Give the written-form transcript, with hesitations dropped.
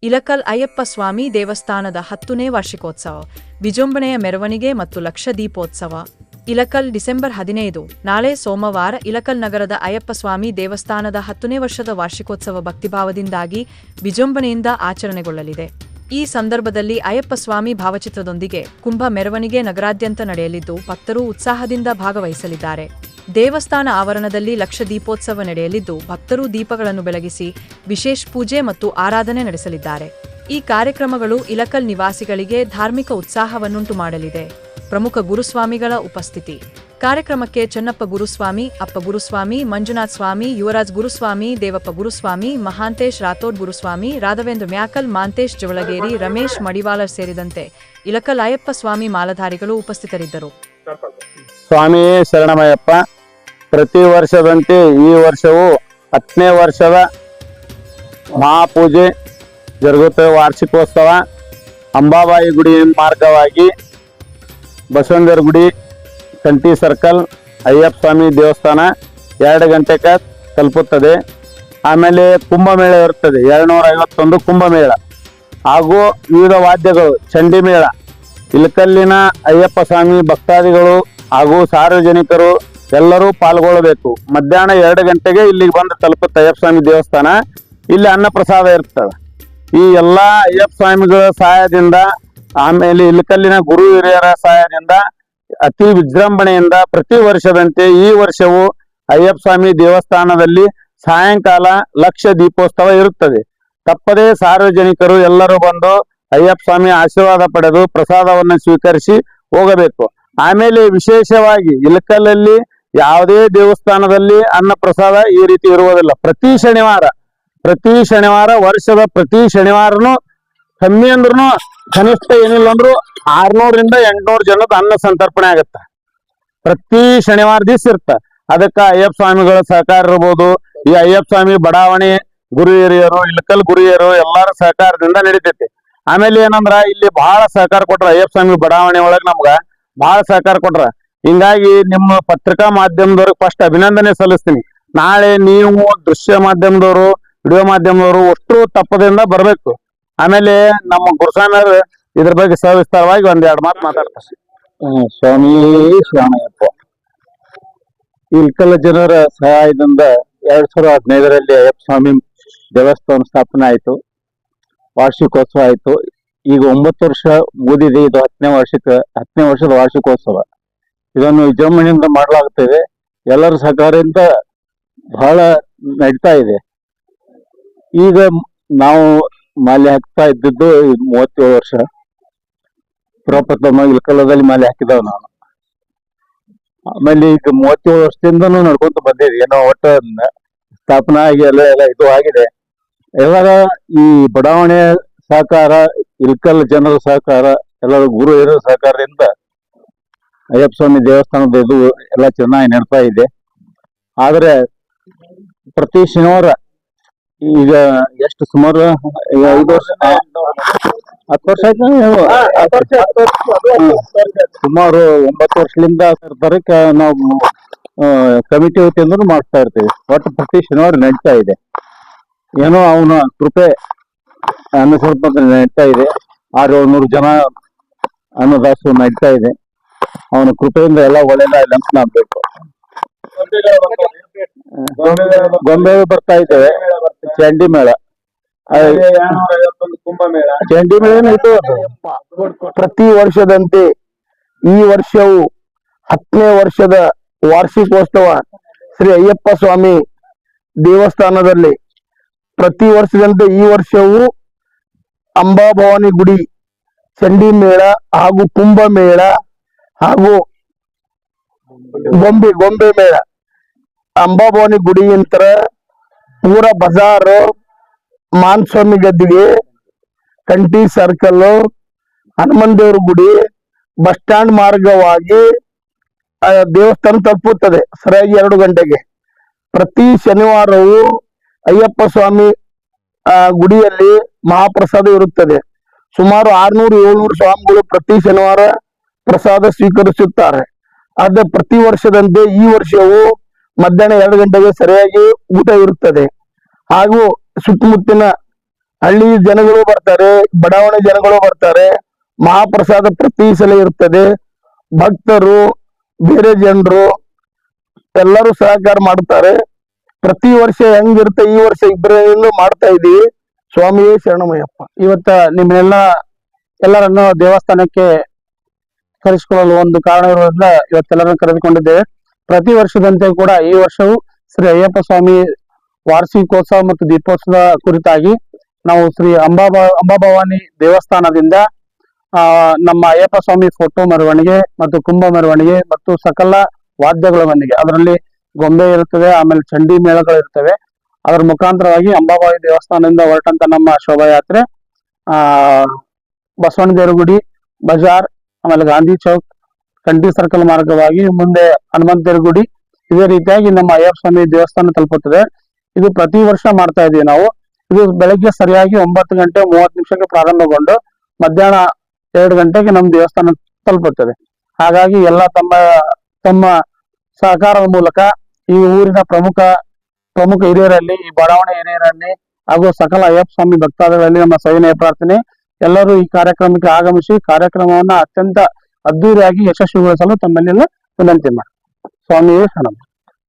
ಇಲಕಲ್ ಅಯ್ಯಪ್ಪ ಸ್ವಾಮಿ ದೇವಸ್ಥಾನದ 10ನೇ ವಾರ್ಷಿಕೋತ್ಸವ, ವಿಜೃಂಭಣೆಯ ಮೆರವಣಿಗೆ ಮತ್ತು ಲಕ್ಷ ದೀಪೋತ್ಸವ. ಇಲಕಲ್ ಡಿಸೆಂಬರ್ 15, ನಾಳೆ ಸೋಮವಾರ ಇಲಕಲ್ ನಗರದ ಅಯ್ಯಪ್ಪ ಸ್ವಾಮಿ ದೇವಸ್ಥಾನದ 10ನೇ ವರ್ಷದ ವಾರ್ಷಿಕೋತ್ಸವ ಭಕ್ತಿಭಾವದಿಂದಾಗಿ ವಿಜೃಂಭಣೆಯಿಂದ ಆಚರಣೆಗೊಳ್ಳಲಿದೆ. ಈ ಸಂದರ್ಭದಲ್ಲಿ ಅಯ್ಯಪ್ಪ ಸ್ವಾಮಿ ಭಾವಚಿತ್ರದೊಂದಿಗೆ ಕುಂಭ ಮೆರವಣಿಗೆ ನಗರಾದ್ಯಂತ ನಡೆಯಲಿದ್ದು ಭಕ್ತರು ಉತ್ಸಾಹದಿಂದ ಭಾಗವಹಿಸಲಿದ್ದಾರೆ. ದೇವಸ್ಥಾನ ಆವರಣದಲ್ಲಿ ಲಕ್ಷ ದೀಪೋತ್ಸವ ನಡೆಯಲಿದ್ದು ಭಕ್ತರು ದೀಪಗಳನ್ನು ಬೆಳಗಿಸಿ ವಿಶೇಷ ಪೂಜೆ ಮತ್ತು ಆರಾಧನೆ ನಡೆಸಲಿದ್ದಾರೆ. ಈ ಕಾರ್ಯಕ್ರಮಗಳು ಇಲಕಲ್ ನಿವಾಸಿಗಳಿಗೆ ಧಾರ್ಮಿಕ ಉತ್ಸಾಹವನ್ನುಂಟು ಮಾಡಲಿದೆ. ಪ್ರಮುಖ ಗುರುಸ್ವಾಮಿಗಳ ಉಪಸ್ಥಿತಿ. ಕಾರ್ಯಕ್ರಮಕ್ಕೆ ಚನ್ನಪ್ಪ ಗುರುಸ್ವಾಮಿ, ಅಪ್ಪ ಗುರುಸ್ವಾಮಿ, ಮಂಜುನಾಥ್ ಸ್ವಾಮಿ, ಯುವರಾಜ್ ಗುರುಸ್ವಾಮಿ, ದೇವಪ್ಪ ಗುರುಸ್ವಾಮಿ, ಮಹಾಂತೇಶ್ ರಾಥೋಡ್ ಗುರುಸ್ವಾಮಿ, ರಾಘವೇಂದ್ರ ಮ್ಯಾಕಲ್, ಮಾಂತೇಶ್ ಜವಳಗೇರಿ, ರಮೇಶ್ ಮಡಿವಾಲರ್ ಸೇರಿದಂತೆ ಇಲಕಲ್ ಅಯ್ಯಪ್ಪ ಸ್ವಾಮಿ ಮಾಲಧಾರಿಗಳು ಉಪಸ್ಥಿತರಿದ್ದರು. ಸ್ವಾಮಿ ಶರಣಮಯ್ಯಪ್ಪ. ಪ್ರತಿ ವರ್ಷದಂತೆ ಈ ವರ್ಷವೂ 10ನೇ ವರ್ಷದ ಮಹಾಪೂಜೆ ಜರುಗುತ್ತದೆ. ವಾರ್ಷಿಕೋತ್ಸವ ಅಂಬಾಬಾಯಿ ಗುಡಿ ಮಾರ್ಗವಾಗಿ ಬಸವೇಂದ್ರ ಗುಡಿ, ಕಂಟಿ ಸರ್ಕಲ್, ಅಯ್ಯಪ್ಪ ಸ್ವಾಮಿ ದೇವಸ್ಥಾನ 2 ಗಂಟೆಗೆ ತಲುಪುತ್ತದೆ. ಆಮೇಲೆ ಕುಂಭಮೇಳ ಇರುತ್ತದೆ, 251 ಕುಂಭಮೇಳ ಹಾಗೂ ವಿವಿಧ ವಾದ್ಯಗಳು, ಚಂಡಿ ಮೇಳ. ಇಲಕಲ್ಲಿನ ಅಯ್ಯಪ್ಪ ಸ್ವಾಮಿ ಭಕ್ತಾದಿಗಳು ಹಾಗೂ ಸಾರ್ವಜನಿಕರು ಎಲ್ಲರೂ ಪಾಲ್ಗೊಳ್ಳಬೇಕು. ಮಧ್ಯಾಹ್ನ 2 ಗಂಟೆಗೆ ಇಲ್ಲಿಗೆ ಬಂದು ತಲುಪುತ್ತೆ ಅಯ್ಯಪ್ಪ ಸ್ವಾಮಿ ದೇವಸ್ಥಾನ. ಇಲ್ಲಿ ಅನ್ನಪ್ರಸಾದ ಇರ್ತದೆ. ಈ ಎಲ್ಲ ಅಯ್ಯಪ್ಪ ಸ್ವಾಮಿಗಳ ಸಹಾಯದಿಂದ, ಆಮೇಲೆ ಇಲಕಲ್ಲಿನ ಗುರು ಹಿರಿಯರ ಸಹಾಯದಿಂದ ಅತಿ ವಿಜೃಂಭಣೆಯಿಂದ ಪ್ರತಿ ವರ್ಷದಂತೆ ಈ ವರ್ಷವೂ ಅಯ್ಯಪ್ಪ ಸ್ವಾಮಿ ದೇವಸ್ಥಾನದಲ್ಲಿ ಸಾಯಂಕಾಲ ಲಕ್ಷ ದೀಪೋತ್ಸವ ಇರುತ್ತದೆ. ತಪ್ಪದೇ ಸಾರ್ವಜನಿಕರು ಎಲ್ಲರೂ ಬಂದು ಅಯ್ಯಪ್ಪ ಸ್ವಾಮಿ ಆಶೀರ್ವಾದ ಪಡೆದು ಪ್ರಸಾದವನ್ನು ಸ್ವೀಕರಿಸಿ ಹೋಗಬೇಕು. ಆಮೇಲೆ ವಿಶೇಷವಾಗಿ ಇಲಕಲ್ಲಲ್ಲಿ ಯಾವುದೇ ದೇವಸ್ಥಾನದಲ್ಲಿ ಅನ್ನ ಪ್ರಸಾದ ಈ ರೀತಿ ಇರುವುದಿಲ್ಲ. ಪ್ರತಿ ಶನಿವಾರ ವರ್ಷದ ಪ್ರತಿ ಶನಿವಾರನು ಕಮ್ಮಿ ಅಂದ್ರೂ ಕನಿಷ್ಠ ಏನಿಲ್ಲ ಅಂದ್ರು 600 ರಿಂದ 800 ಜನದ ಅನ್ನ ಸಂತರ್ಪಣೆ ಆಗತ್ತ. ಪ್ರತಿ ಶನಿವಾರ ದಿವಸ ಇರ್ತ. ಅದಕ್ಕ ಅಯ್ಯಪ್ಪ ಸ್ವಾಮಿಗಳ ಸಹಕಾರ ಇರ್ಬೋದು. ಈ ಅಯ್ಯಪ್ಪ ಸ್ವಾಮಿ ಬಡಾವಣೆ ಗುರು ಹಿರಿಯರು, ಇಲಕಲ್ ಗುರು ಹಿರಿಯರು ಎಲ್ಲರ ಸಹಕಾರದಿಂದ ನಡೀತೈತಿ. ಆಮೇಲೆ ಏನಂದ್ರ ಇಲ್ಲಿ ಬಹಳ ಸಹಕಾರ ಕೊಟ್ರ ಅಯ್ಯಪ್ಪ ಸ್ವಾಮಿ ಬಡಾವಣೆ ಒಳಗ ನಮ್ಗ ಬಹಳ ಸಹಕಾರ ಕೊಟ್ರ. ಹಿಂಗಾಗಿ ನಿಮ್ಮ ಪತ್ರಿಕಾ ಮಾಧ್ಯಮದವ್ರಿಗೆ ಫಸ್ಟ್ ಅಭಿನಂದನೆ ಸಲ್ಲಿಸ್ತೀನಿ. ನಾಳೆ ನೀವು ದೃಶ್ಯ ಮಾಧ್ಯಮದವರು, ವಿಡಿಯೋ ಮಾಧ್ಯಮದವರು ಅಷ್ಟು ತಪ್ಪದಿಂದ ಬರ್ಬೇಕು. ಆಮೇಲೆ ನಮ್ಮ ಗುರುಸ್ವಾಮಿ ಅವರು ಇದ್ರ ಬಗ್ಗೆ ಸವಿಸ್ತಾರವಾಗಿ 1-2 ಮಾತು ಮಾತಾಡ್ತಾರೆ. ಸ್ವಾಮಿ ಶರಣಯ್ಯಪ್ಪ. ಇಲಕಲ್ ಜನರ ಸಹಾಯದಿಂದ 2015ರಲ್ಲಿ ಅಯ್ಯಪ್ಪ ಸ್ವಾಮಿ ದೇವಸ್ಥಾನ ಸ್ಥಾಪನೆ ಆಯ್ತು, ವಾರ್ಷಿಕೋತ್ಸವ ಆಯ್ತು. ಈಗ 9 ವರ್ಷ ಮುಗಿದಿದೆ. ಇದು 10ನೇ ವರ್ಷದ ವಾರ್ಷಿಕೋತ್ಸವ. ಇದನ್ನು ವಿಜೃಂಭಣೆಯಿಂದ ಮಾಡಲಾಗುತ್ತಿದೆ. ಎಲ್ಲರ ಸಹಕಾರದಿಂದ ಬಹಳ ನಡೀತಾ ಇದೆ. ಈಗ ನಾವು ಮಾಲೆ ಹಾಕ್ತಾ ಇದ್ದಿದ್ದು 37 ವರ್ಷ. ಪ್ರಪ್ರಥಮ ಇಲಕಲ್ಲದಲ್ಲಿ ಮಾಲೆ ಹಾಕಿದವ ನಾನು. ಆಮೇಲೆ ಈಗ 37 ವರ್ಷದಿಂದನೂ ನಡ್ಕೊಂತ ಬಂದಿದೆ. ಏನೋ ಒಟ್ಟು ಸ್ಥಾಪನಾ ಆಗಿ ಎಲ್ಲ ಇದು ಆಗಿದೆ. ಎಲ್ಲರ ಈ ಬಡಾವಣೆ ಸಹಕಾರ, ಇಲಕಲ್ ಜನರ ಸಹಕಾರ, ಎಲ್ಲರ ಗುರು ಹಿರಿಯರ ಸಹಕಾರದಿಂದ ಅಯ್ಯಪ್ಪ ಸ್ವಾಮಿ ದೇವಸ್ಥಾನದ ಇದು ಎಲ್ಲ ಚೆನ್ನಾಗಿ ನಡ್ತಾ ಇದೆ. ಆದ್ರೆ ಪ್ರತಿ ಶನಿವಾರ ಈಗ ಎಷ್ಟು ಸುಮಾರು 5 ವರ್ಷ 10 ವರ್ಷ ಆಯ್ತು. ಸುಮಾರು 9 ವರ್ಷದಿಂದ ತರಕ ನಾವು ಕಮಿಟಿ ವತಿಯಿಂದ ಮಾಡ್ತಾ ಇರ್ತೀವಿ. ಒಟ್ಟು ಪ್ರತಿ ಶನಿವಾರ ನಡೀತಾ ಇದೆ. ಏನೋ ಅವನ ಕೃಪೆ ಅನ್ನಸ್ವಲ್ಪ ನಡೀತಾ ಇದೆ. 600 ಜನ ಅನ್ನದಾಸು ನಡೀತಾ ಇದೆ. ಅವನ ಕೃಪೆಯಿಂದ ಎಲ್ಲ ಒಳ್ಳೆಯದಾಗಲಿ ಅಂತ ನಾನ್ಬೇಕು. ಗೊಂಬೆ ಬರ್ತಾ ಇದ್ದೇವೆ. ಚಂಡಿ ಮೇಳ, ಚಂಡಿ ಮೇಳ ಇದು ಪ್ರತಿ ವರ್ಷದಂತೆ ಈ ವರ್ಷವು 10ನೇ ವರ್ಷದ ವಾರ್ಷಿಕೋತ್ಸವ ಶ್ರೀ ಅಯ್ಯಪ್ಪ ಸ್ವಾಮಿ ದೇವಸ್ಥಾನದಲ್ಲಿ ಪ್ರತಿ ವರ್ಷದಂತೆ ಈ ವರ್ಷವೂ ಅಂಬಾಭವಾನಿ ಗುಡಿ ಚಂಡಿ ಮೇಳ ಹಾಗೂ ಕುಂಭ ಮೇಳ ಹಾಗೂ ಗೊಂಬೆ ಮೇಳ. ಅಂಬಾಭವಾನಿ ಗುಡಿ ನಂತರ ಪೂರ ಬಜಾರ್, ಮಾನ್ಸ್ವಾಮಿ ಗದ್ದಿಗೆ, ಕಂಟಿ ಸರ್ಕಲ್, ಹನುಮನ್ ದೇವ್ರ ಗುಡಿ, ಬಸ್ ಸ್ಟ್ಯಾಂಡ್ ಮಾರ್ಗವಾಗಿ ದೇವಸ್ಥಾನ ತಲುಪುತ್ತದೆ ಸರಿಯಾಗಿ 2 ಗಂಟೆಗೆ. ಪ್ರತಿ ಶನಿವಾರವೂ ಅಯ್ಯಪ್ಪ ಸ್ವಾಮಿ ಗುಡಿಯಲ್ಲಿ ಮಹಾಪ್ರಸಾದ ಇರುತ್ತದೆ. ಸುಮಾರು 600-700 ಸ್ವಾಮಿಗಳು ಪ್ರತಿ ಶನಿವಾರ ಪ್ರಸಾದ ಸ್ವೀಕರಿಸುತ್ತಾರೆ. ಆದ್ರೆ ಪ್ರತಿ ವರ್ಷದಂತೆ ಈ ವರ್ಷವೂ ಮಧ್ಯಾಹ್ನ 2 ಗಂಟೆಗೆ ಸರಿಯಾಗಿ ಊಟ ಇರುತ್ತದೆ. ಹಾಗೂ ಸುತ್ತಮುತ್ತಿನ ಹಳ್ಳಿ ಜನಗಳು ಬರ್ತಾರೆ, ಬಡಾವಣೆ ಜನಗಳು ಬರ್ತಾರೆ. ಮಹಾಪ್ರಸಾದ ಪ್ರತಿ ಸಲ ಇರ್ತದೆ. ಭಕ್ತರು, ಬೇರೆ ಜನರು ಎಲ್ಲರೂ ಸಹಕಾರ ಮಾಡ್ತಾರೆ. ಪ್ರತಿ ವರ್ಷ ಹೆಂಗಿರುತ್ತೆ ಈ ವರ್ಷ ಇಬ್ಬರಲ್ಲೂ ಮಾಡ್ತಾ ಇದೀವಿ. ಸ್ವಾಮಿಯೇ ಶರಣಮಯ್ಯಪ್ಪ. ಇವತ್ತ ಎಲ್ಲರನ್ನು ದೇವಸ್ಥಾನಕ್ಕೆ ಕರೆಸಿಕೊಳ್ಳಲು ಒಂದು ಕಾರಣ ಇರೋದ್ರಿಂದ ಇವತ್ತೆಲ್ಲರನ್ನು ಕರೆದುಕೊಂಡಿದ್ದೇವೆ. ಪ್ರತಿ ವರ್ಷದಂತೆ ಕೂಡ ಈ ವರ್ಷವೂ ಶ್ರೀ ಅಯ್ಯಪ್ಪ ಸ್ವಾಮಿ ವಾರ್ಷಿಕೋತ್ಸವ ಮತ್ತು ದೀಪೋತ್ಸವ ಕುರಿತಾಗಿ ನಾವು ಶ್ರೀ ಅಂಬಾಭವಾನಿ ದೇವಸ್ಥಾನದಿಂದ ನಮ್ಮ ಅಯ್ಯಪ್ಪ ಸ್ವಾಮಿ ಫೋಟೋ ಮೆರವಣಿಗೆ ಮತ್ತು ಕುಂಭ ಮೆರವಣಿಗೆ ಮತ್ತು ಸಕಲ ವಾದ್ಯಗಳೊಂದಿಗೆ, ಅದರಲ್ಲಿ ಗೊಂಬೆ ಇರುತ್ತದೆ, ಆಮೇಲೆ ಚಂಡಿ ಮೇಳಗಳು ಇರ್ತವೆ. ಅದರ ಮುಖಾಂತರವಾಗಿ ಅಂಬಾಭವಾನಿ ದೇವಸ್ಥಾನದಿಂದ ಹೊರಟಂತ ನಮ್ಮ ಶೋಭಾಯಾತ್ರೆ ಬಸವಣ್ಣ ದೇವರ ಗುಡಿ, ಬಜಾರ್, ಆಮೇಲೆ ಗಾಂಧಿ ಚೌಕ್, ಕಂಠಿ ಸರ್ಕಲ್ ಮಾರ್ಗವಾಗಿ ಮುಂದೆ ಹನುಮಂತ ದೇವರ ಗುಡಿ, ಇದೇ ರೀತಿಯಾಗಿ ನಮ್ಮ ಅಯ್ಯಪ್ಪ ಸ್ವಾಮಿ ದೇವಸ್ಥಾನ ತಲುಪುತ್ತದೆ. ಇದು ಪ್ರತಿ ವರ್ಷ ಮಾಡ್ತಾ ಇದೀವಿ ನಾವು. ಇದು ಬೆಳಗ್ಗೆ ಸರಿಯಾಗಿ 9:30 ಪ್ರಾರಂಭಗೊಂಡು ಮಧ್ಯಾಹ್ನ 2 ಗಂಟೆಗೆ ನಮ್ಮ ದೇವಸ್ಥಾನ ತಲುಪುತ್ತದೆ. ಹಾಗಾಗಿ ಎಲ್ಲ ತಮ್ಮ ಸಹಕಾರದ ಮೂಲಕ ಈ ಊರಿನ ಪ್ರಮುಖ ಹಿರಿಯರಲ್ಲಿ, ಈ ಬಡಾವಣೆ ಹಿರಿಯರಲ್ಲಿ ಹಾಗೂ ಸಕಲ ಅಯ್ಯಪ್ಪ ಸ್ವಾಮಿ ಭಕ್ತಾದಿಗಳಲ್ಲಿ ನಮ್ಮ ಸವಿನಯ ಪ್ರಾರ್ಥನೆ, ಎಲ್ಲರೂ ಈ ಕಾರ್ಯಕ್ರಮಕ್ಕೆ ಆಗಮಿಸಿ ಕಾರ್ಯಕ್ರಮವನ್ನ ಅತ್ಯಂತ ಅದ್ದೂರಿಯಾಗಿ ಯಶಸ್ವಿಗೊಳಿಸಲು ತಮ್ಮಲ್ಲೆಲ್ಲ ವಿನಂತಿ ಮಾಡಿ. ಸ್ವಾಮಿಯೇ ಶರಣಂ.